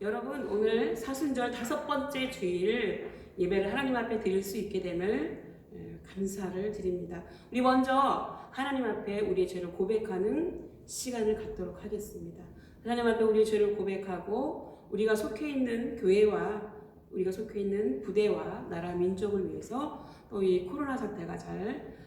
여러분, 오늘 사순절 5번째 주일 예배를 하나님 앞에 드릴 수 있게 됨을 감사를 드립니다. 우리 먼저 하나님 앞에 우리의 죄를 고백하는 시간을 갖도록 하겠습니다. 하나님 앞에 우리의 죄를 고백하고 우리가 속해 있는 교회와 우리가 속해 있는 부대와 나라 민족을 위해서 또 이 코로나 사태가 잘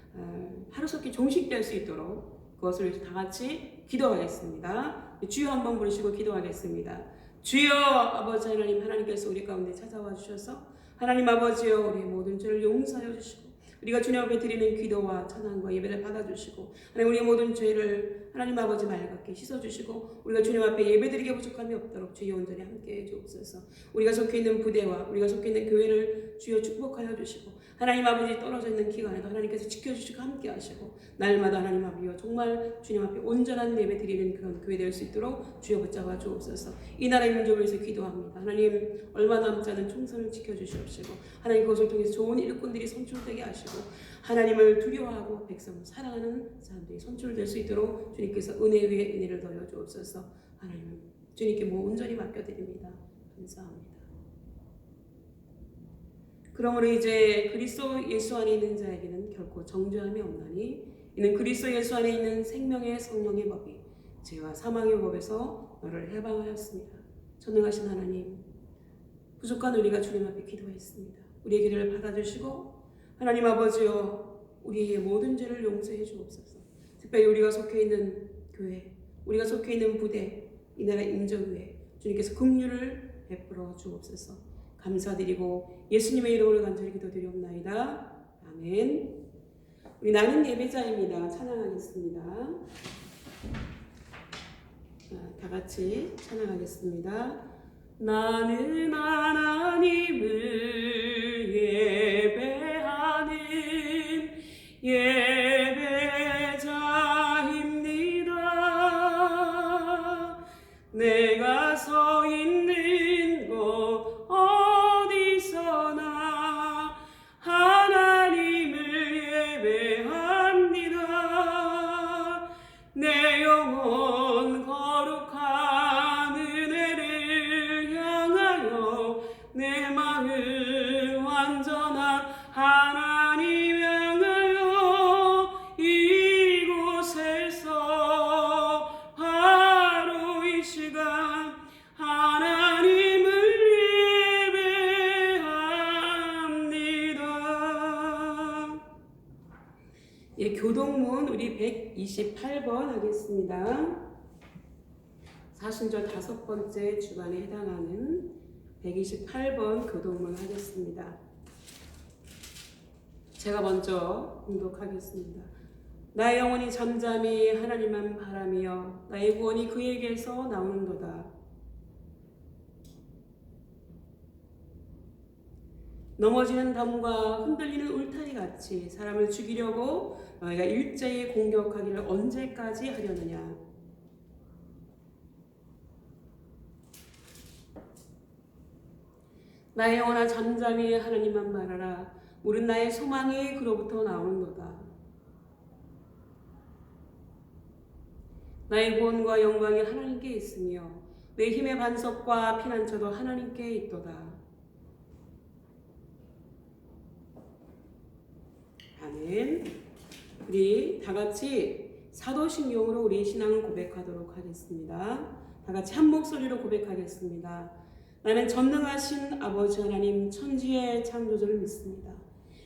하루속히 종식될 수 있도록 그것을 위해서 다 같이 기도하겠습니다. 주여 한번 부르시고 기도하겠습니다. 주여 아버지 하나님께서 우리 가운데 찾아와 주셔서 하나님 아버지여 우리의 모든 죄를 용서하여 주시고 우리가 주님 앞에 드리는 기도와 찬양과 예배를 받아주시고 하나님 우리의 모든 죄를 하나님 아버지 맑게 씻어주시고 우리가 주님 앞에 예배드리게 부족함이 없도록 주여 온전히 함께해 주옵소서. 우리가 속해 있는 부대와 우리가 속해 있는 교회를 주여 축복하여 주시고 하나님 아버지 떨어져 있는 기간에도 하나님께서 지켜주시고 함께하시고 날마다 하나님 아버지여 정말 주님 앞에 온전한 예배 드리는 그런 교회 될 수 있도록 주여 붙잡아 주옵소서. 이 나라의 민족을 위해서 기도합니다. 하나님 얼마 남지 않은 총선을 지켜주시옵시고 하나님 그것을 통해서 좋은 일꾼들이 선출되게 하시고 하나님을 두려워하고 백성을 사랑하는 사람들이 선출될 수 있도록 주님께서 은혜 위에 은혜를 더하여 주옵소서. 하나님 주님께 온전히 맡겨드립니다. 감사합니다. 그러므로 이제 그리스도 예수 안에 있는 자에게는 결코 정죄함이 없나니 이는 그리스도 예수 안에 있는 생명의 성령의 법이 죄와 사망의 법에서 너를 해방하였습니다. 전능하신 하나님, 부족한 우리가 주님 앞에 기도했습니다. 우리의 기도를 받아주시고 하나님 아버지여 우리의 모든 죄를 용서해 주옵소서. 특별히 우리가 속해 있는 교회, 우리가 속해 있는 부대, 이 나라 인적 위에 주님께서 긍휼을 베풀어 주옵소서. 감사드리고 예수님의 이름으로 간절히 기도드리옵나이다. 아멘. 우리 나는 예배자입니다. 찬양하겠습니다. 다 같이 찬양하겠습니다. 나는 하나님을 예배하는 예배자입니다. 내가 서 있는 곳 어디서나 하나님을 예배합니다. 내 영혼 거룩한 은혜를 향하여 내 마음 완전한 하나님 향하여 이곳에서 바로 이 시간 하나님을 예배합니다. 예, 교동문 우리 128번 하겠습니다. 사순절 5번째 주간에 해당하는 128번 교동문 하겠습니다. 제가 먼저 공독하겠습니다. 나의 영혼이 잠잠히 하나님만 바라며 나의 구원이 그에게서 나오는도다. 넘어지는 담과 흔들리는 울타리같이 사람을 죽이려고 너희가 일제히 공격하기를 언제까지 하려느냐. 나의 영혼아 잠잠히 하나님만 바라라. 물은 나의 소망이 그로부터 나오는도다. 나의 구원과 영광이 하나님께 있으며 내 힘의 반석과 피난처도 하나님께 있도다. 아멘. 우리 다 같이 사도신경으로 우리 신앙을 고백하도록 하겠습니다. 다 같이 한 목소리로 고백하겠습니다. 나는 전능하신 아버지 하나님 천지의 창조주를 믿습니다.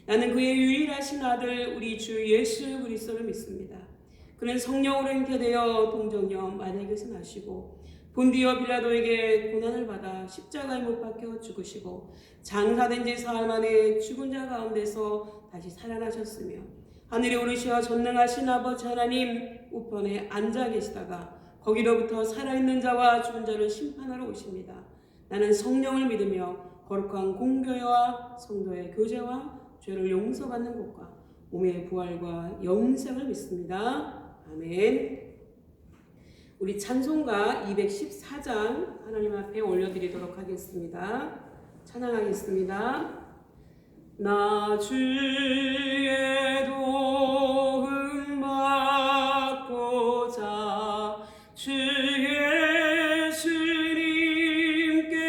나는 그의 유일하신 아들 우리 주 예수 그리스도를 믿습니다. 그는 성령으로 잉태되어 동정녀 마리아에게서 나시고 본디오 빌라도에게 고난을 받아 십자가에 못 박혀 죽으시고 장사된 지 사흘 만에 죽은 자 가운데서 다시 살아나셨으며 하늘에 오르시어 전능하신 아버지 하나님 우편에 앉아 계시다가 거기로부터 살아있는 자와 죽은 자를 심판하러 오십니다. 나는 성령을 믿으며 거룩한 공교회와 성도의 교제와 죄를 용서받는 것과 몸의 부활과 영생을 믿습니다. 아멘. 우리 찬송가 214장 하나님 앞에 올려드리도록 하겠습니다. 찬양하겠습니다. 나 주의 도움 받고자 주 예수님께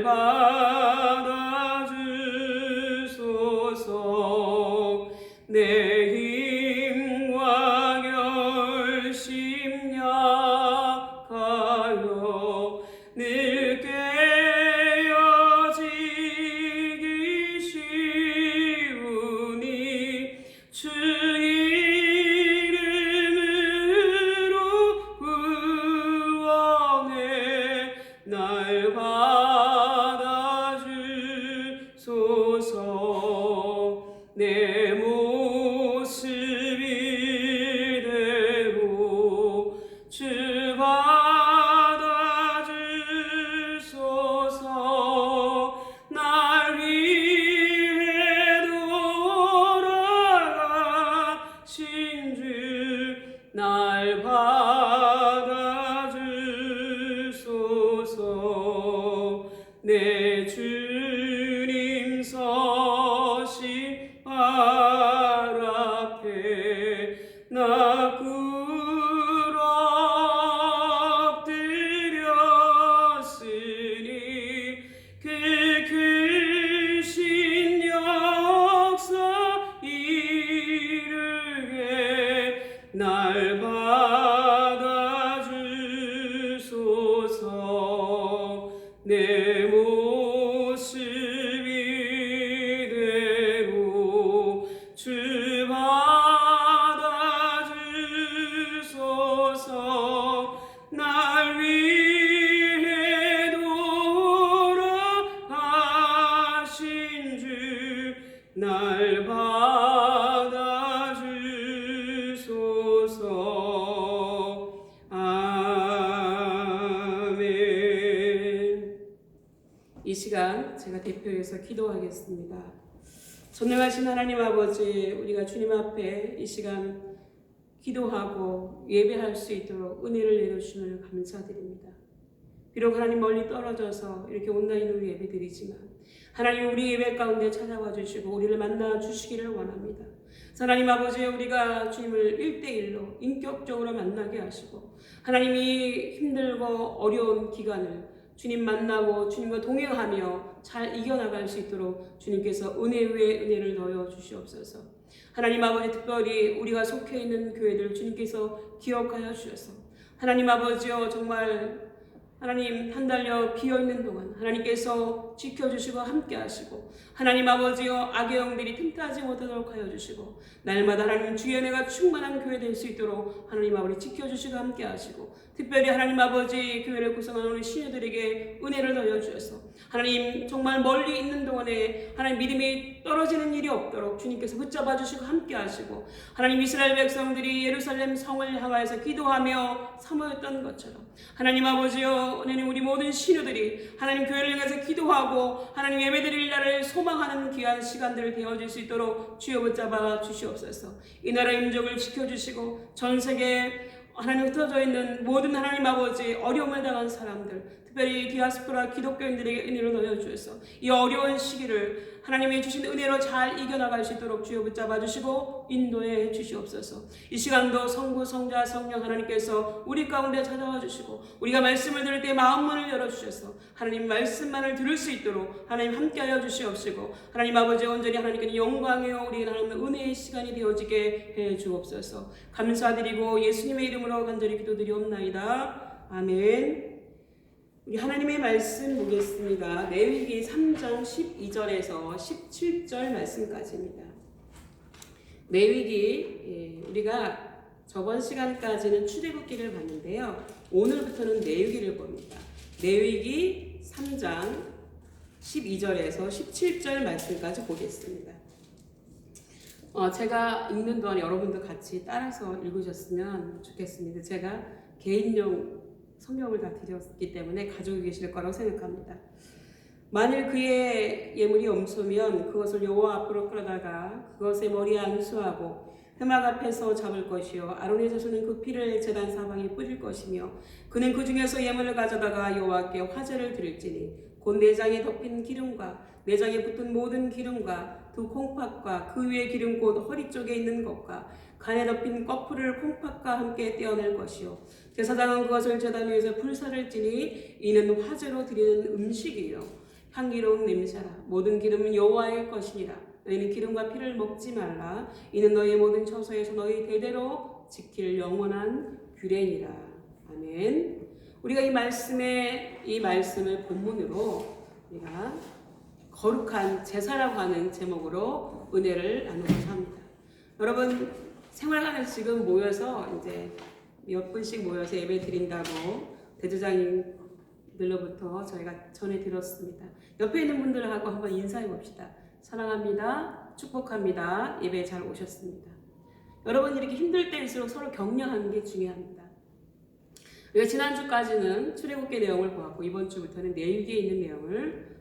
날 받아주소서. 내 힘과 결심 약하여 늘 깨어지기 쉬우니 주 이름으로 구원해 날 받아주소서. 내 모습 이대로 주 받아주소서. 날 위해 돌아가신 주 날 받아주소서. 내 주님 서신 발 앞에 나 엎드렸으니 그 크신 역사 이르게 날 받아주소서. 내 모습 이대로 주 받아주소서. 날 위해 돌아가신 주 날 받아주소서. 아멘. 이 시간 제가 대표해서 기도하겠습니다. 전능하신 하나님 아버지, 우리가 주님 앞에 이 시간 기도하고 예배할 수 있도록 은혜를 내려주심을 감사드립니다. 비록 하나님 멀리 떨어져서 이렇게 온라인으로 예배드리지만 하나님 우리 예배 가운데 찾아와 주시고 우리를 만나 주시기를 원합니다. 하나님 아버지, 우리가 주님을 1대1로 인격적으로 만나게 하시고 하나님이 힘들고 어려운 기간을 주님 만나고 주님과 동행하며 잘 이겨나갈 수 있도록 주님께서 은혜 위에 은혜를 넣어 주시옵소서. 하나님 아버지, 특별히 우리가 속해 있는 교회들 주님께서 기억하여 주셔서 하나님 아버지여, 정말 하나님 한 달여 비어있는 동안 하나님께서 지켜주시고 함께하시고 하나님 아버지여, 악의 영들이 틈타지 못하도록 하여 주시고 날마다 하나님 주의 은혜가 충만한 교회 될 수 있도록 하나님 아버지 지켜주시고 함께하시고 특별히 하나님 아버지 교회를 구성하는 우리 신유들에게 은혜를 넣어주셔서 하나님 정말 멀리 있는 동안에 하나님 믿음이 떨어지는 일이 없도록 주님께서 붙잡아 주시고 함께하시고 하나님 이스라엘 백성들이 예루살렘 성을 향하여서 기도하며 사모였던 것처럼 하나님 아버지여, 하나님 우리 모든 신유들이 하나님 교회를 향해서 기도하고 하나님 예배드릴 날을 소망하는 귀한 시간들을 되어질 수 있도록 주여 붙잡아 주시옵소서. 이 나라의 민족을 지켜주시고 전 세계에 하나님 흩어져 있는 모든 하나님 아버지 어려움을 당한 사람들, 특별히 디아스포라 기독교인들에게 은혜를 넣어주셔서 이 어려운 시기를 하나님이 주신 은혜로 잘 이겨나갈 수 있도록 주여 붙잡아 주시고 인도해 주시옵소서. 이 시간도 성부, 성자, 성령 하나님께서 우리 가운데 찾아와 주시고 우리가 말씀을 들을 때 마음문을 열어주셔서 하나님 말씀만을 들을 수 있도록 하나님 함께하여 주시옵시고 하나님 아버지, 온전히 하나님께는 영광이요 우리 하나님의 은혜의 시간이 되어지게 해 주옵소서. 감사드리고 예수님의 이름으로 간절히 기도드리옵나이다. 아멘. 우리 하나님의 말씀 보겠습니다. 레위기 3장 12절에서 17절 말씀까지입니다. 레위기, 우리가 저번 시간까지는 출애굽기를 봤는데요. 오늘부터는 레위기를 봅니다. 레위기 3장 12절에서 17절 말씀까지 보겠습니다. 제가 읽는 동안 여러분도 같이 따라서 읽으셨으면 좋겠습니다. 제가 개인용 성경을 다 드렸기 때문에 가지고 계실 거라고 생각합니다. 만일 그의 예물이 엄소면 그것을 여호와 앞으로 끌어다가 그것의 머리에 안수하고 회막 앞에서 잡을 것이요 아론의 자손은 그 피를 제단 사방에 뿌릴 것이며 그는 그 중에서 예물을 가져다가 여호와께 화제를 드릴지니 곧 내장에 덮인 기름과 내장에 붙은 모든 기름과 두 콩팥과 그 위에 기름 곧 허리 쪽에 있는 것과 간에 덮인 꺼풀을 콩팥과 함께 떼어낼 것이요 제사장은 그것을 제단 위에서 불사를 찌니 이는 화제로 드리는 음식이요 향기로운 냄새라. 모든 기름은 여호와의 것이니라. 너희는 기름과 피를 먹지 말라. 이는 너희의 모든 처소에서 너희 대대로 지킬 영원한 규례니라. 아멘. 우리가 이 말씀을 본문으로 우리가 거룩한 제사라고 하는 제목으로 은혜를 나누고자 합니다. 여러분, 생활관에 지금 모여서 이제 몇 분씩 모여서 예배 드린다고 대주장님들로부터 저희가 전해 들었습니다. 옆에 있는 분들하고 한번 인사해 봅시다. 사랑합니다. 축복합니다. 예배에 잘 오셨습니다. 여러분, 이렇게 힘들 때일수록 서로 격려하는 게 중요합니다. 우리가 지난주까지는 출애굽기 내용을 보았고 이번 주부터는 레위기에 있는 내용을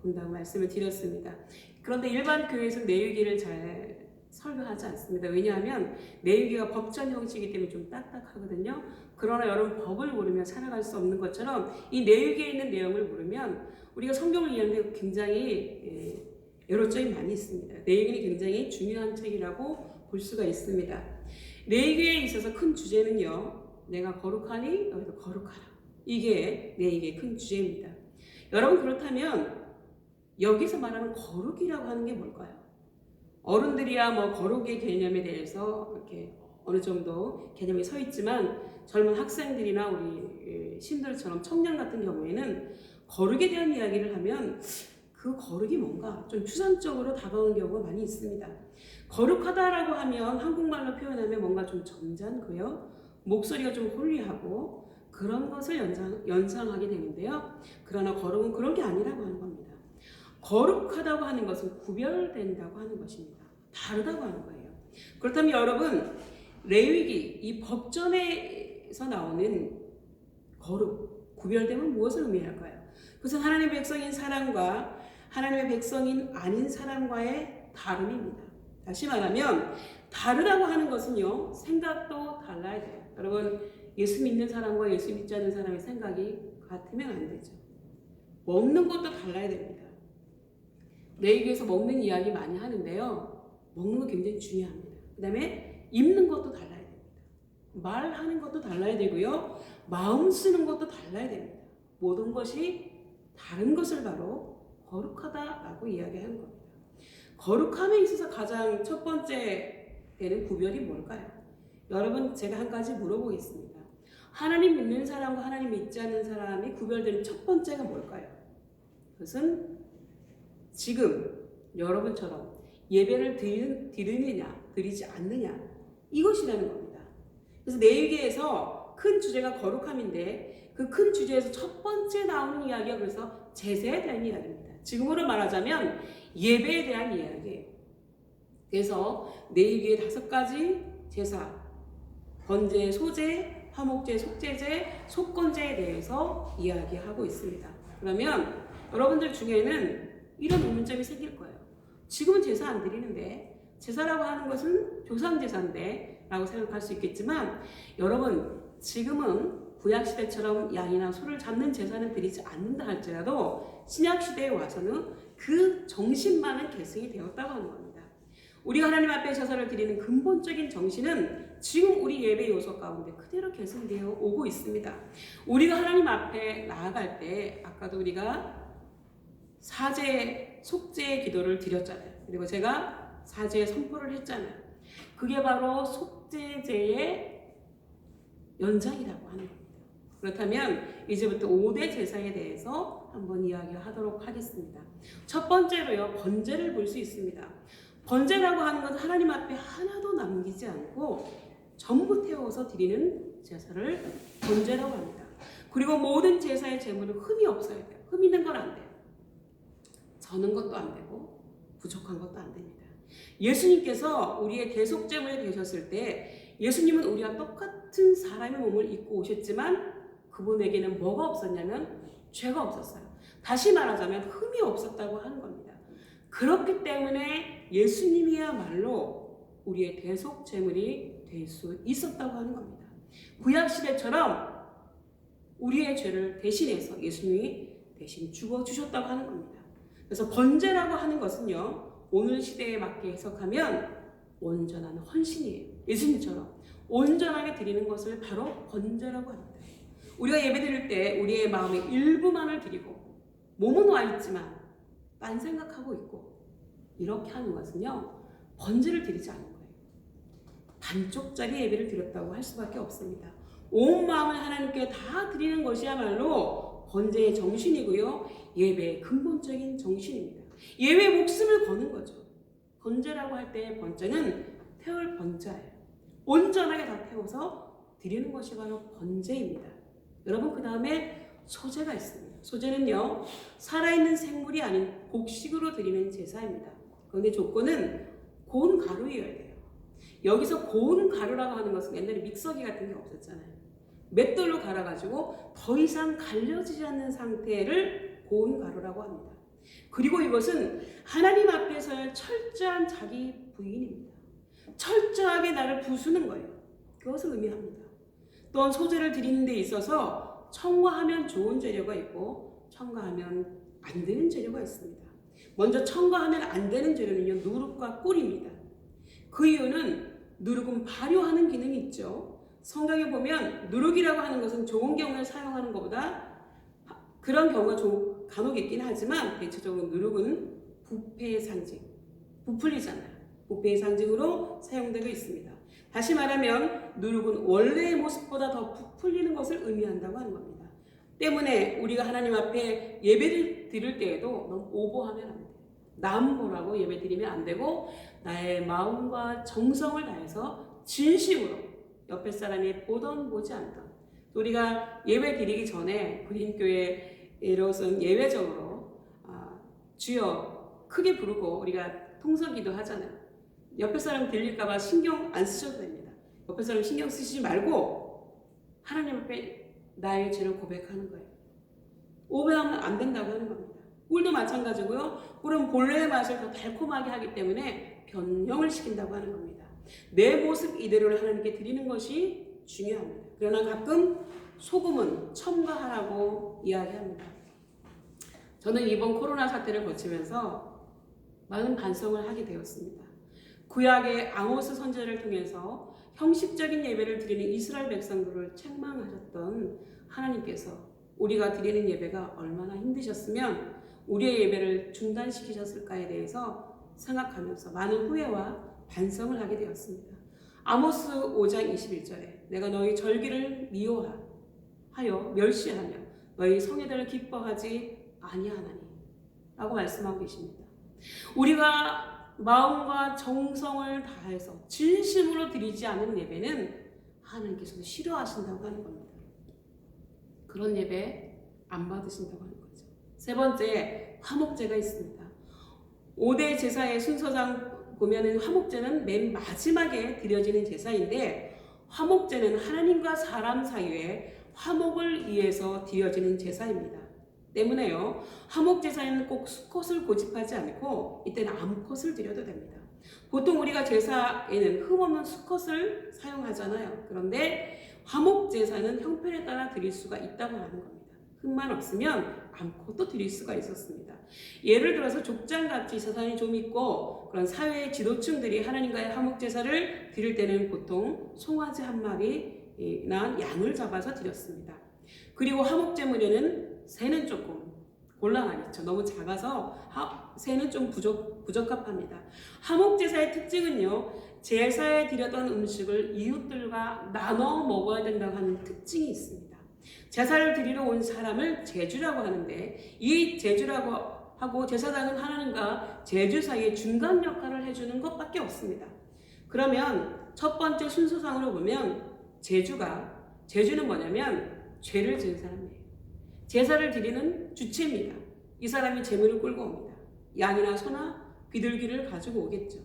본다고 말씀을 드렸습니다. 그런데 일반 교회에서는 레위기를 잘 설교하지 않습니다. 왜냐하면 레위기가 법전 형식이기 때문에 좀 딱딱하거든요. 그러나 여러분, 법을 모르면 살아갈 수 없는 것처럼 이 레위기에 있는 내용을 모르면 우리가 성경을 이해하는데 굉장히 여론점이 많이 있습니다. 레위기는 굉장히 중요한 책이라고 볼 수가 있습니다. 레위기에 있어서 큰 주제는요, 내가 거룩하니 너희도 거룩하라. 이게 레위기의 큰 주제입니다. 여러분, 그렇다면 여기서 말하는 거룩이라고 하는 게 뭘까요? 어른들이야 뭐 거룩의 개념에 대해서 이렇게 어느 정도 개념이 서 있지만 젊은 학생들이나 우리 신들처럼 청년 같은 경우에는 거룩에 대한 이야기를 하면 그 거룩이 뭔가 좀 추상적으로 다가오는 경우가 많이 있습니다. 거룩하다라고 하면 한국말로 표현하면 뭔가 좀 점잖고요, 목소리가 좀 홀리하고 그런 것을 연상하게 되는데요. 그러나 거룩은 그런 게 아니라고 하는 겁니다. 거룩하다고 하는 것은 구별된다고 하는 것입니다. 다르다고 하는 거예요. 그렇다면 여러분, 레위기, 이 법전에서 나오는 거룩, 구별됨은 무엇을 의미할까요? 그것은 하나님의 백성인 사람과 하나님의 백성인 아닌 사람과의 다름입니다. 다시 말하면 다르다고 하는 것은요, 생각도 달라야 돼요. 여러분, 예수 믿는 사람과 예수 믿지 않는 사람의 생각이 같으면 안 되죠. 먹는 것도 달라야 됩니다. 레위기에서 먹는 이야기 많이 하는데요, 먹는 거 굉장히 중요합니다. 그 다음에 입는 것도 달라야 됩니다. 말하는 것도 달라야 되고요, 마음 쓰는 것도 달라야 됩니다. 모든 것이 다른 것을 바로 거룩하다라고 이야기하는 겁니다. 거룩함에 있어서 가장 첫 번째 되는 구별이 뭘까요? 여러분, 제가 한 가지 물어보겠습니다. 하나님 믿는 사람과 하나님 믿지 않는 사람이 구별되는 첫 번째가 뭘까요? 그것은 지금 여러분처럼 예배를 드리느냐 드리지 않느냐, 이것이라는 겁니다. 그래서 레위기에서 큰 주제가 거룩함인데 그 큰 주제에서 첫 번째 나오는 이야기가 그래서 제사에 대한 이야기입니다. 지금으로 말하자면 예배에 대한 이야기예요. 그래서 레위기의 5가지 제사, 번제, 소제, 화목제, 속제제, 속건제에 대해서 이야기하고 있습니다. 그러면 여러분들 중에는 이런 의문점이 생길 거예요. 지금은 제사 안 드리는데, 제사라고 하는 것은 조상제사인데 라고 생각할 수 있겠지만, 여러분, 지금은 구약시대처럼 양이나 소를 잡는 제사는 드리지 않는다 할지라도 신약시대에 와서는 그 정신만은 계승이 되었다고 하는 겁니다. 우리가 하나님 앞에 제사를 드리는 근본적인 정신은 지금 우리 예배 요소 가운데 그대로 계승되어 오고 있습니다. 우리가 하나님 앞에 나아갈 때, 아까도 우리가 사제, 속죄의 기도를 드렸잖아요. 그리고 제가 사제의 선포를 했잖아요. 그게 바로 속죄제의 연장이라고 하는 겁니다. 그렇다면 이제부터 5대 제사에 대해서 한번 이야기하도록 하겠습니다. 첫 번째로요, 번제를 볼 수 있습니다. 번제라고 하는 것은 하나님 앞에 하나도 남기지 않고 전부 태워서 드리는 제사를 번제라고 합니다. 그리고 모든 제사의 제물은 흠이 없어야 돼요. 흠 있는 건 안 돼요. 저는 것도 안 되고 부족한 것도 안 됩니다. 예수님께서 우리의 대속제물이 되셨을 때 예수님은 우리와 똑같은 사람의 몸을 입고 오셨지만 그분에게는 뭐가 없었냐면 죄가 없었어요. 다시 말하자면 흠이 없었다고 하는 겁니다. 그렇기 때문에 예수님이야말로 우리의 대속제물이 될 수 있었다고 하는 겁니다. 구약시대처럼 우리의 죄를 대신해서 예수님이 대신 죽어주셨다고 하는 겁니다. 그래서 번제라고 하는 것은요, 오늘 시대에 맞게 해석하면 온전한 헌신이에요. 예수님처럼 온전하게 드리는 것을 바로 번제라고 합니다. 우리가 예배 드릴 때 우리의 마음의 일부만을 드리고 몸은 와 있지만 딴 생각하고 있고 이렇게 하는 것은요 번제를 드리지 않는 거예요. 반쪽짜리 예배를 드렸다고 할 수밖에 없습니다. 온 마음을 하나님께 다 드리는 것이야말로 번제의 정신이고요. 예배의 근본적인 정신입니다. 예배의 목숨을 거는 거죠. 번제라고 할 때 번제는 태울 번자예요. 온전하게 다 태워서 드리는 것이 바로 번제입니다. 여러분 그 다음에 소제가 있습니다. 소제는요 살아있는 생물이 아닌 곡식으로 드리는 제사입니다. 그런데 조건은 고운 가루여야 돼요. 여기서 고운 가루라고 하는 것은 옛날에 믹서기 같은 게 없었잖아요. 맷돌로 갈아가지고 더 이상 갈려지지 않는 상태를 고운 가루라고 합니다. 그리고 이것은 하나님 앞에서의 철저한 자기 부인입니다. 철저하게 나를 부수는 거예요. 그것을 의미합니다. 또한 소제를 드리는 데 있어서 첨가하면 좋은 재료가 있고 첨가하면 안 되는 재료가 있습니다. 먼저 첨가하면 안 되는 재료는요 누룩과 꿀입니다. 그 이유는 누룩은 발효하는 기능이 있죠. 성경에 보면 누룩이라고 하는 것은 좋은 경우에 사용하는 것보다 그런 경우가 간혹 있긴 하지만 대체적으로 누룩은 부패의 상징, 부풀리잖아요. 부패의 상징으로 사용되고 있습니다. 다시 말하면 누룩은 원래의 모습보다 더 부풀리는 것을 의미한다고 하는 겁니다. 때문에 우리가 하나님 앞에 예배를 드릴 때에도 너무 오버하면 안 돼요. 남 보라고 예배 드리면 안 되고 나의 마음과 정성을 다해서 진심으로 옆에 사람이 보던 보지 않던 우리가 예배 드리기 전에 구린교회로서는 예외적으로 주여 크게 부르고 우리가 통성기도 하잖아요. 옆에 사람 들릴까봐 신경 안 쓰셔도 됩니다. 옆에 사람 신경 쓰시지 말고 하나님 앞에 나의 죄를 고백하는 거예요. 오버하면 안 된다고 하는 겁니다. 꿀도 마찬가지고요. 꿀은 본래의 맛을 더 달콤하게 하기 때문에 변형을 시킨다고 하는 겁니다. 내 모습 이대로를 하나님께 드리는 것이 중요합니다. 그러나 가끔 소금은 첨가하라고 이야기합니다. 저는 이번 코로나 사태를 거치면서 많은 반성을 하게 되었습니다. 구약의 아모스 선지자를 통해서 형식적인 예배를 드리는 이스라엘 백성들을 책망하셨던 하나님께서 우리가 드리는 예배가 얼마나 힘드셨으면 우리의 예배를 중단시키셨을까에 대해서 생각하면서 많은 후회와 반성을 하게 되었습니다. 아모스 5장 21절에 내가 너희 절기를 미워하여 멸시하며 너희 성회들을 기뻐하지 아니하나니 라고 말씀하고 계십니다. 우리가 마음과 정성을 다해서 진심으로 드리지 않은 예배는 하나님께서도 싫어하신다고 하는 겁니다. 그런 예배 안 받으신다고 하는 거죠. 세 번째, 화목제가 있습니다. 5대 제사의 순서상 보면은 화목제는 맨 마지막에 드려지는 제사인데 화목제는 하나님과 사람 사이에 화목을 위해서 드려지는 제사입니다. 때문에요. 화목제사에는 꼭 수컷을 고집하지 않고 이때는 암컷을 드려도 됩니다. 보통 우리가 제사에는 흠없는 수컷을 사용하잖아요. 그런데 화목제사는 형편에 따라 드릴 수가 있다고 하는 겁니다. 흠만 없으면 암컷도 드릴 수가 있었습니다. 예를 들어서 족장같이 재산이 좀 있고 그런 사회의 지도층들이 하나님과의 화목제사를 드릴 때는 보통 송아지 한 마리나 양을 잡아서 드렸습니다. 그리고 화목제물에는 새는 조금 곤란하겠죠. 너무 작아서 새는 좀 부적합합니다. 화목제사의 특징은요. 제사에 드렸던 음식을 이웃들과 나눠 먹어야 된다고 하는 특징이 있습니다. 제사를 드리러 온 사람을 제주라고 하는데 이 제주라고 하고 제사장은 하나님과 제주 사이의 중간 역할을 해주는 것밖에 없습니다. 그러면 첫 번째 순서상으로 보면 제주는 뭐냐면 죄를 지은 사람이에요. 제사를 드리는 주체입니다. 이 사람이 제물을 끌고 옵니다. 양이나 소나 비둘기를 가지고 오겠죠.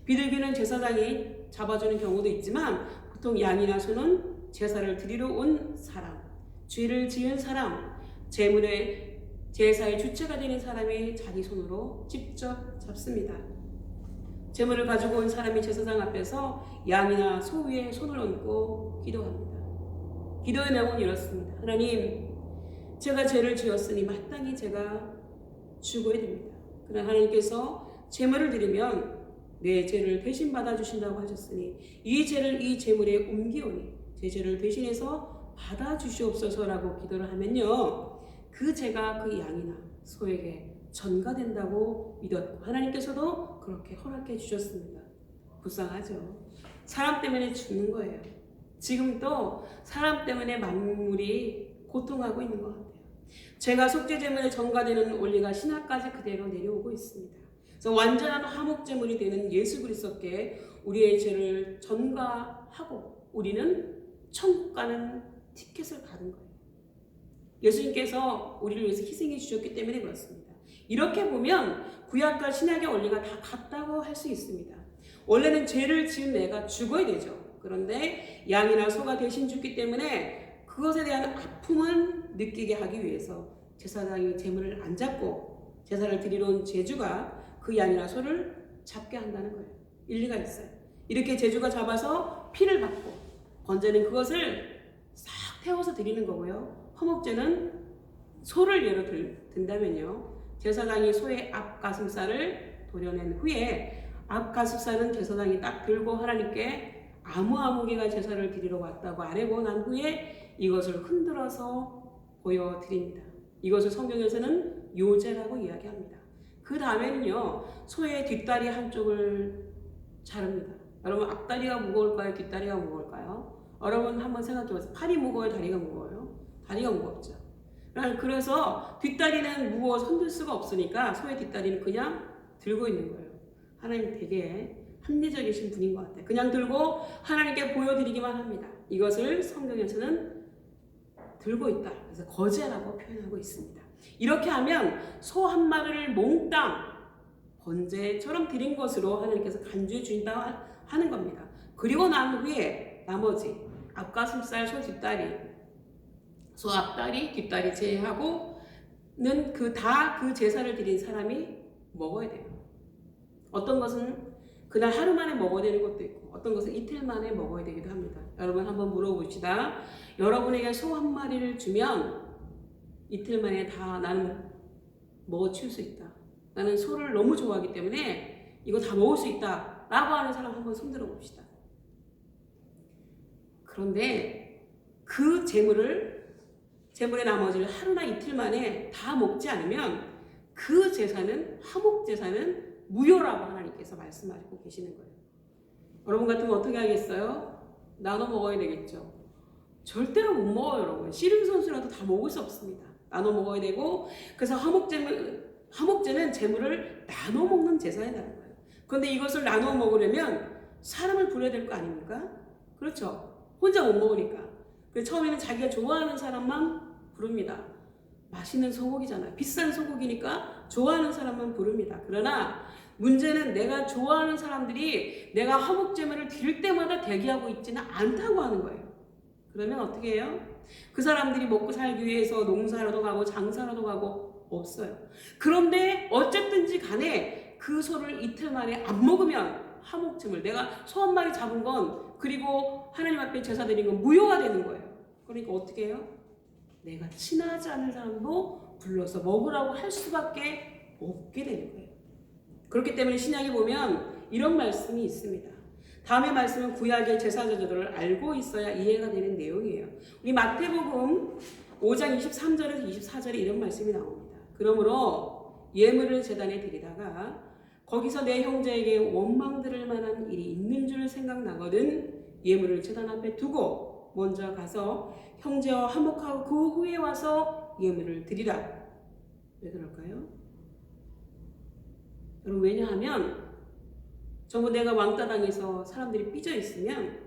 비둘기는 제사장이 잡아주는 경우도 있지만 보통 양이나 소는 제사를 드리러 온 사람, 죄를 지은 사람, 제사의 주체가 되는 사람이 자기 손으로 직접 잡습니다. 제물을 가지고 온 사람이 제사장 앞에서 양이나 소 위에 손을 얹고 기도합니다. 기도의 내용은 이렇습니다. 하나님, 제가 죄를 지었으니 마땅히 제가 죽어야 됩니다. 그러나 하나님께서 제물을 드리면 내 죄를 대신 받아주신다고 하셨으니 이 죄를 이 제물에 옮기오니 제 죄를 대신해서 받아주시옵소서라고 기도를 하면요. 그 죄가 그 양이나 소에게 전가된다고 믿었고 하나님께서도 그렇게 허락해 주셨습니다. 불쌍하죠. 사람 때문에 죽는 거예요. 지금도 사람 때문에 만물이 고통하고 있는 것 같아요. 죄가 속죄제물에 전가되는 원리가 신학까지 그대로 내려오고 있습니다. 그래서 완전한 화목제물이 되는 예수 그리스도께 우리의 죄를 전가하고 우리는 천국 가는 티켓을 받은 거예요. 예수님께서 우리를 위해서 희생해 주셨기 때문에 그렇습니다. 이렇게 보면 구약과 신약의 원리가 다 같다고 할 수 있습니다. 원래는 죄를 지은 내가 죽어야 되죠. 그런데 양이나 소가 대신 죽기 때문에 그것에 대한 아픔은 느끼게 하기 위해서 제사장이 제물을 안 잡고 제사를 드리러 온 제주가 그 양이나 소를 잡게 한다는 거예요. 일리가 있어요. 이렇게 제주가 잡아서 피를 받고 번제는 그것을 싹 태워서 드리는 거고요. 화목제는 소를 예로 든다면요. 제사장이 소의 앞가슴살을 도려낸 후에 앞가슴살은 제사장이 딱 들고 하나님께 아무 개가 제사를 드리러 왔다고 아뢰고 난 후에 이것을 흔들어서 보여드립니다. 이것을 성경에서는 요제라고 이야기합니다. 그 다음에는요. 소의 뒷다리 한쪽을 자릅니다. 여러분 앞다리가 무거울까요? 뒷다리가 무거울까요? 여러분 한번 생각해보세요. 팔이 무거워요? 다리가 무거워요? 다리가 무겁죠. 그래서 뒷다리는 무거워서 흔들 수가 없으니까 소의 뒷다리는 그냥 들고 있는 거예요. 하나님 되게 합리적이신 분인 것 같아요. 그냥 들고 하나님께 보여드리기만 합니다. 이것을 성경에서는 들고 있다. 그래서 거제라고 표현하고 있습니다. 이렇게 하면 소 한 마리를 몽땅 번제처럼 드린 것으로 하나님께서 간주해 주신다고 하는 겁니다. 그리고 난 후에 나머지 앞가슴살, 소 뒷다리, 소 앞다리, 뒷다리 제하고는 그 제사를 드린 사람이 먹어야 돼요. 어떤 것은 그날 하루 만에 먹어야 되는 것도 있고 어떤 것은 이틀 만에 먹어야 되기도 합니다. 여러분 한번 물어봅시다. 여러분에게 소 한 마리를 주면 이틀 만에 다 나는 먹어 치울 수 있다. 나는 소를 너무 좋아하기 때문에 이거 다 먹을 수 있다 라고 하는 사람 한번 손들어 봅시다. 그런데 그 제물의 나머지를 하루나 이틀 만에 다 먹지 않으면 그 제사는 화목제사는 무효라고 하나님께서 말씀하시고 계시는 거예요. 여러분 같으면 어떻게 하겠어요? 나눠 먹어야 되겠죠. 절대로 못 먹어요, 여러분. 씨름 선수라도 다 먹을 수 없습니다. 나눠 먹어야 되고, 그래서 화목제는 제물을 나눠 먹는 제사이라는 거예요. 그런데 이것을 나눠 먹으려면 사람을 불러야 될 거 아닙니까? 그렇죠. 혼자 못 먹으니까. 그래서 처음에는 자기가 좋아하는 사람만 부릅니다. 맛있는 소고기잖아요. 비싼 소고기니까 좋아하는 사람만 부릅니다. 그러나 문제는 내가 좋아하는 사람들이 내가 화목제물을 드릴 때마다 대기하고 있지는 않다고 하는 거예요. 그러면 어떻게 해요? 그 사람들이 먹고 살기 위해서 농사라도 가고 장사라도 가고 없어요. 그런데 어쨌든지 간에 그 소를 이틀 만에 안 먹으면 화목제물, 내가 소 한 마리 잡은 건 그리고 하나님 앞에 제사 드린 건 무효가 되는 거예요. 그러니까 어떻게 해요? 내가 친하지 않은 사람도 불러서 먹으라고 할 수밖에 없게 되는 거예요. 그렇기 때문에 신약에 보면 이런 말씀이 있습니다. 다음의 말씀은 구약의 제사제도를 알고 있어야 이해가 되는 내용이에요. 우리 마태복음 5장 23절에서 24절에 이런 말씀이 나옵니다. 그러므로 예물을 제단에 드리다가 거기서 내 형제에게 원망 들을 만한 일이 있는 줄 생각나거든 예물을 제단 앞에 두고 먼저 가서 형제와 화목하고 그 후에 와서 예물을 드리라. 왜 그럴까요? 여러분 왜냐하면 전부 내가 왕따 당해서 사람들이 삐져 있으면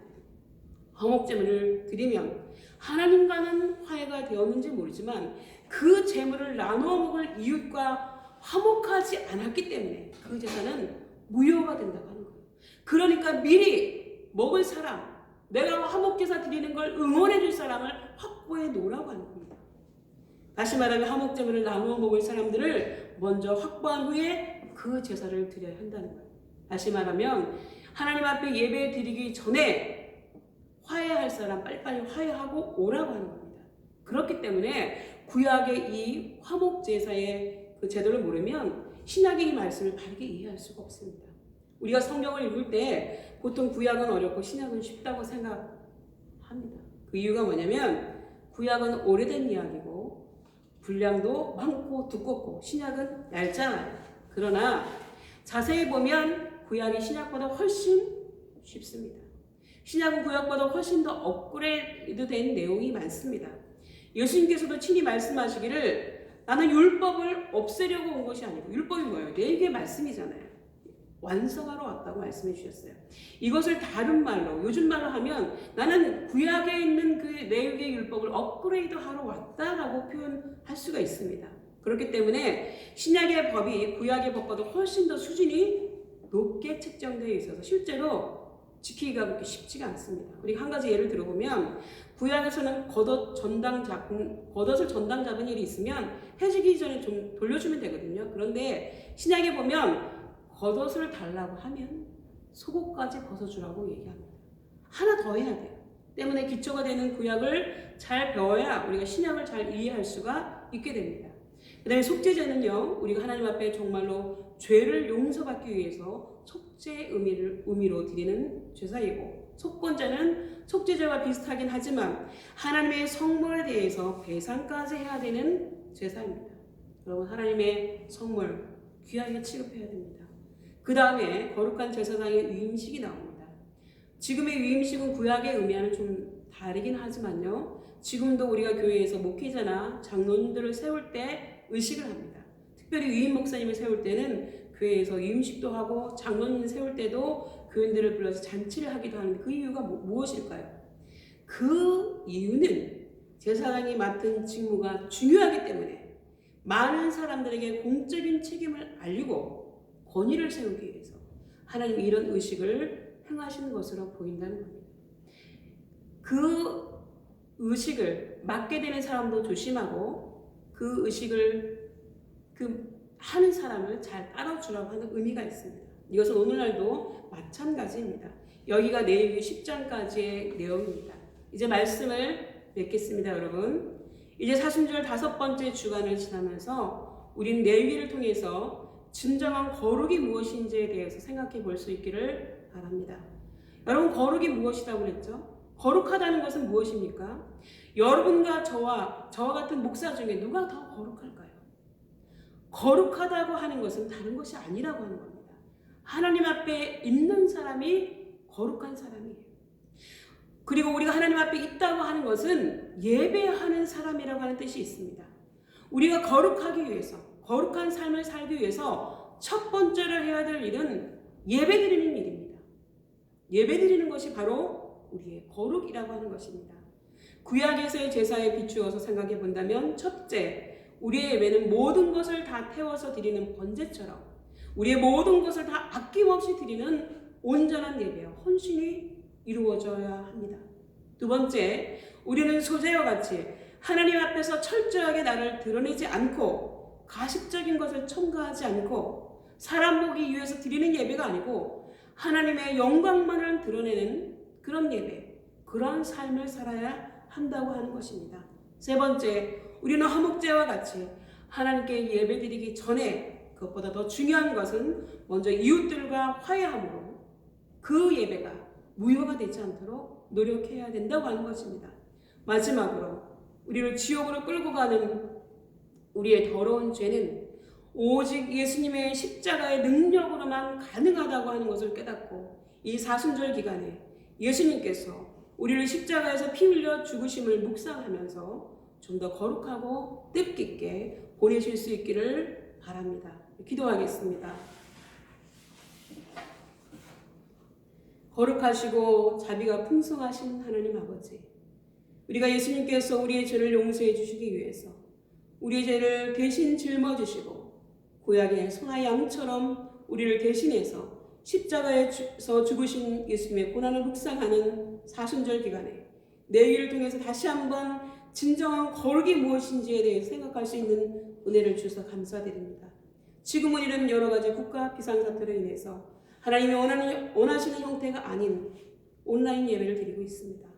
화목제물을 드리면 하나님과는 화해가 되었는지 모르지만 그 제물을 나누어 먹을 이웃과 화목하지 않았기 때문에 그 제사는 무효가 된다고 하는 거예요. 그러니까 미리 먹을 사람, 내가 화목제사 드리는 걸 응원해 줄 사람을 확보해 놓으라고 하는 겁니다. 다시 말하면 화목제물을 나누어 먹을 사람들을 먼저 확보한 후에 그 제사를 드려야 한다는 거예요. 다시 말하면 하나님 앞에 예배 드리기 전에 화해할 사람 빨리빨리 화해하고 오라고 하는 겁니다. 그렇기 때문에 구약의 이 화목제사의 그 제도를 모르면 신약의 이 말씀을 바르게 이해할 수가 없습니다. 우리가 성경을 읽을 때 보통 구약은 어렵고 신약은 쉽다고 생각합니다. 그 이유가 뭐냐면 구약은 오래된 이야기고 분량도 많고 두껍고 신약은 얇잖아요. 그러나 자세히 보면 구약이 신약보다 훨씬 쉽습니다. 신약은 구약보다 훨씬 더 업그레이드된 내용이 많습니다. 예수님께서도 친히 말씀하시기를 나는 율법을 없애려고 온 것이 아니고, 율법이 뭐예요? 내 입의 말씀이잖아요. 완성하러 왔다고 말씀해 주셨어요. 이것을 다른 말로, 요즘 말로 하면 나는 구약에 있는 그 내용의 율법을 업그레이드하러 왔다라고 표현할 수가 있습니다. 그렇기 때문에 신약의 법이 구약의 법보다 훨씬 더 수준이 높게 책정되어 있어서 실제로 지키기가 그렇게 쉽지가 않습니다. 그리고 한 가지 예를 들어보면 구약에서는 겉옷을 전당 잡은 일이 있으면 해지기 전에 좀 돌려주면 되거든요. 그런데 신약에 보면 겉옷을 달라고 하면 속옷까지 벗어주라고 얘기합니다. 하나 더 해야 돼요. 때문에 기초가 되는 구약을 잘 배워야 우리가 신약을 잘 이해할 수가 있게 됩니다. 그 다음에 속죄제는요, 우리가 하나님 앞에 정말로 죄를 용서받기 위해서 속죄 의미로 드리는 제사이고, 속건제는 속죄제와 비슷하긴 하지만 하나님의 성물에 대해서 배상까지 해야 되는 제사입니다. 여러분, 하나님의 성물 귀하게 취급해야 됩니다. 그 다음에 거룩한 제사장의 위임식이 나옵니다. 지금의 위임식은 구약의 의미와는 좀 다르긴 하지만요, 지금도 우리가 교회에서 목회자나 장로님들을 세울 때 의식을 합니다. 특별히 위임 목사님을 세울 때는 교회에서 위임식도 하고 장로님 세울 때도 교인들을 불러서 잔치를 하기도 하는데 그 이유가 무엇일까요? 그 이유는 제사장이 맡은 직무가 중요하기 때문에 많은 사람들에게 공적인 책임을 알리고 권위를 세우기 위해서 하나님이 이런 의식을 행하시는 것으로 보인다는 겁니다. 그 의식을 맡게 되는 사람도 조심하고 그 의식을 하는 사람을 잘 따라주라고 하는 의미가 있습니다. 이것은 오늘날도 마찬가지입니다. 여기가 레위기 10장까지의 내용입니다. 이제 말씀을 맺겠습니다, 여러분. 이제 사순절 5번째 주간을 지나면서 우리는 레위기를 통해서 진정한 거룩이 무엇인지에 대해서 생각해 볼 수 있기를 바랍니다. 여러분, 거룩이 무엇이라고 그랬죠? 거룩하다는 것은 무엇입니까? 여러분과 저와 같은 목사 중에 누가 더 거룩할까요? 거룩하다고 하는 것은 다른 것이 아니라고 하는 겁니다. 하나님 앞에 있는 사람이 거룩한 사람이에요. 그리고 우리가 하나님 앞에 있다고 하는 것은 예배하는 사람이라고 하는 뜻이 있습니다. 우리가 거룩하기 위해서, 거룩한 삶을 살기 위해서 첫 번째로 해야 될 일은 예배드리는 일입니다. 예배드리는 것이 바로 우리의 거룩이라고 하는 것입니다. 구약에서의 제사에 비추어서 생각해 본다면, 첫째, 우리의 예배는 모든 것을 다 태워서 드리는 번제처럼 우리의 모든 것을 다 아낌없이 드리는 온전한 예배와 헌신이 이루어져야 합니다. 두 번째, 우리는 소재와 같이 하나님 앞에서 철저하게 나를 드러내지 않고 가식적인 것을 첨가하지 않고 사람 보기 위해서 드리는 예배가 아니고 하나님의 영광만을 드러내는 그런 예배, 그런 삶을 살아야 한다고 하는 것입니다. 세 번째, 우리는 화목제와 같이 하나님께 예배드리기 전에 그것보다 더 중요한 것은 먼저 이웃들과 화해함으로 그 예배가 무효가 되지 않도록 노력해야 된다고 하는 것입니다. 마지막으로 우리를 지옥으로 끌고 가는 우리의 더러운 죄는 오직 예수님의 십자가의 능력으로만 가능하다고 하는 것을 깨닫고 이 사순절 기간에 예수님께서 우리를 십자가에서 피 흘려 죽으심을 묵상하면서 좀 더 거룩하고 뜻깊게 보내실 수 있기를 바랍니다. 기도하겠습니다. 거룩하시고 자비가 풍성하신 하나님 아버지, 우리가 예수님께서 우리의 죄를 용서해 주시기 위해서 우리의 죄를 대신 짊어지시고 구약의 소나 양처럼 우리를 대신해서 십자가에서 죽으신 예수님의 고난을 묵상하는 사순절 기간에 내일을 통해서 다시 한번 진정한 거룩이 무엇인지에 대해서 생각할 수 있는 은혜를 주셔서 감사드립니다. 지금 우리는 여러 가지 국가 비상사태로 인해서 하나님이 원하시는 형태가 아닌 온라인 예배를 드리고 있습니다.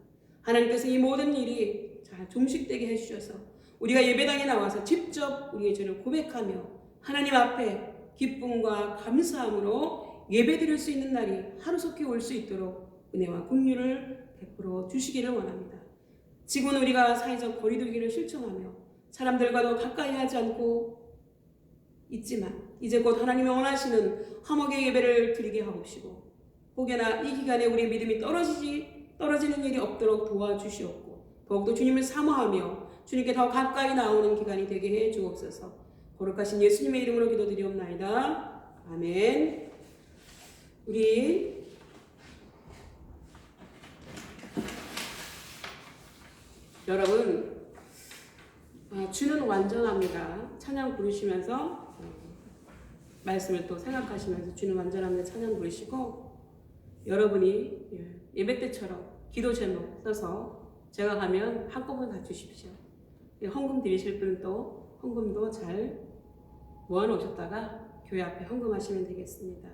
하나님께서 이 모든 일이 잘 종식되게 해주셔서 우리가 예배당에 나와서 직접 우리의 죄를 고백하며 하나님 앞에 기쁨과 감사함으로 예배드릴 수 있는 날이 하루속히 올 수 있도록 은혜와 긍휼을 베풀어 주시기를 원합니다. 지금은 우리가 사회적 거리두기를 실천하며 사람들과도 가까이 하지 않고 있지만 이제 곧 하나님이 원하시는 화목의 예배를 드리게 하옵시고 혹여나 이 기간에 우리의 믿음이 떨어지는 일이 없도록 도와주시옵고 더욱더 주님을 사모하며 주님께 더 가까이 나오는 기간이 되게 해 주옵소서. 거룩하신 예수님의 이름으로 기도드리옵나이다. 아멘. 우리 여러분 주는 완전합니다. 찬양 부르시면서 말씀을 또 생각하시면서 주는 완전합니다. 찬양 부르시고 여러분이 예배 때처럼 기도 제목 써서 제가 가면 한꺼번에 다 주십시오. 헌금 드리실 분은 또 헌금도 잘 모아놓으셨다가 교회 앞에 헌금하시면 되겠습니다.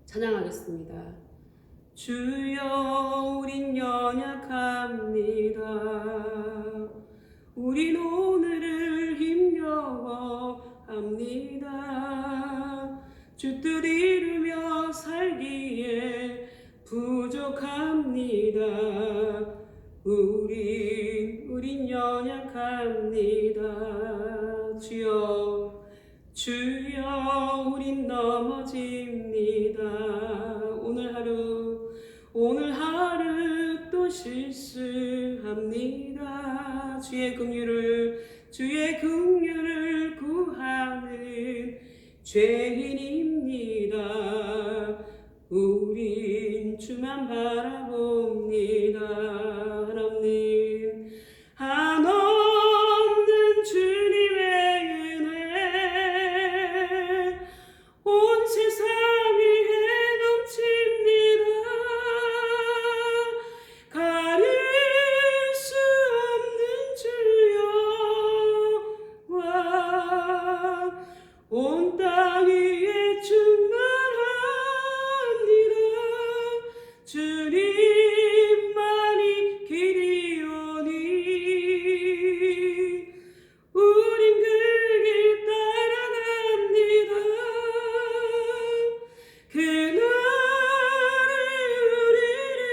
찬양하겠습니다. 주여 우린 연약합니다. 우린 오늘을 힘겨워합니다. 주 뜻 이루며 살기에 부족합니다. 우린 연약합니다. 주여 우린 넘어집니다. 오늘 하루 또 실수합니다. 주의 긍휼을 구하는 죄인입니다. 우린 주만 바라봅니다. 하나님 한없는 주님의 은혜 온 세상 위에 넘칩니다. 가릴 수 없는 주여와 온 땅 위에 충만합니다. 주님만이 길이오니 우린 그 길 따라갑니다. 그날을 우리를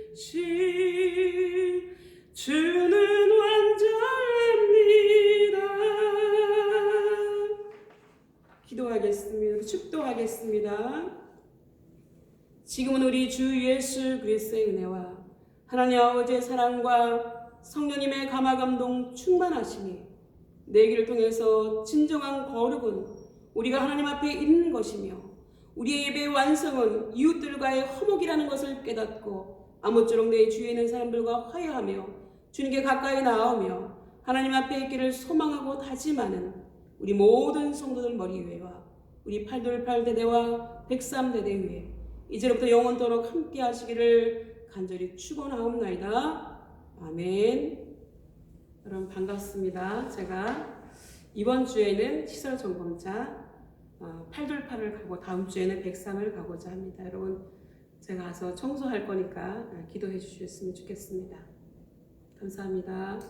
이루신 주는 완전합니다. 기도하겠습니다. 축도하겠습니다. 지금은 우리 주 예수 그리스도의 은혜와 하나님 아버지의 사랑과 성령님의 감화감동 충만하심이 내 길을 통해서 진정한 거룩은 우리가 하나님 앞에 있는 것이며 우리의 예배의 완성은 이웃들과의 화목이라는 것을 깨닫고 아무쪼록 내 주위에 있는 사람들과 화해하며 주님께 가까이 나아오며 하나님 앞에 있기를 소망하고 다짐하는 우리 모든 성도들 머리 위에와 우리 828대대와 103대대 위에 이제로부터 영원토록 함께 하시기를 간절히 축원하옵나이다. 아멘. 여러분 반갑습니다. 제가 이번 주에는 시설 점검차 828을 가고 다음 주에는 103을 가고자 합니다. 여러분 제가 가서 청소할 거니까 기도해 주셨으면 좋겠습니다. 감사합니다.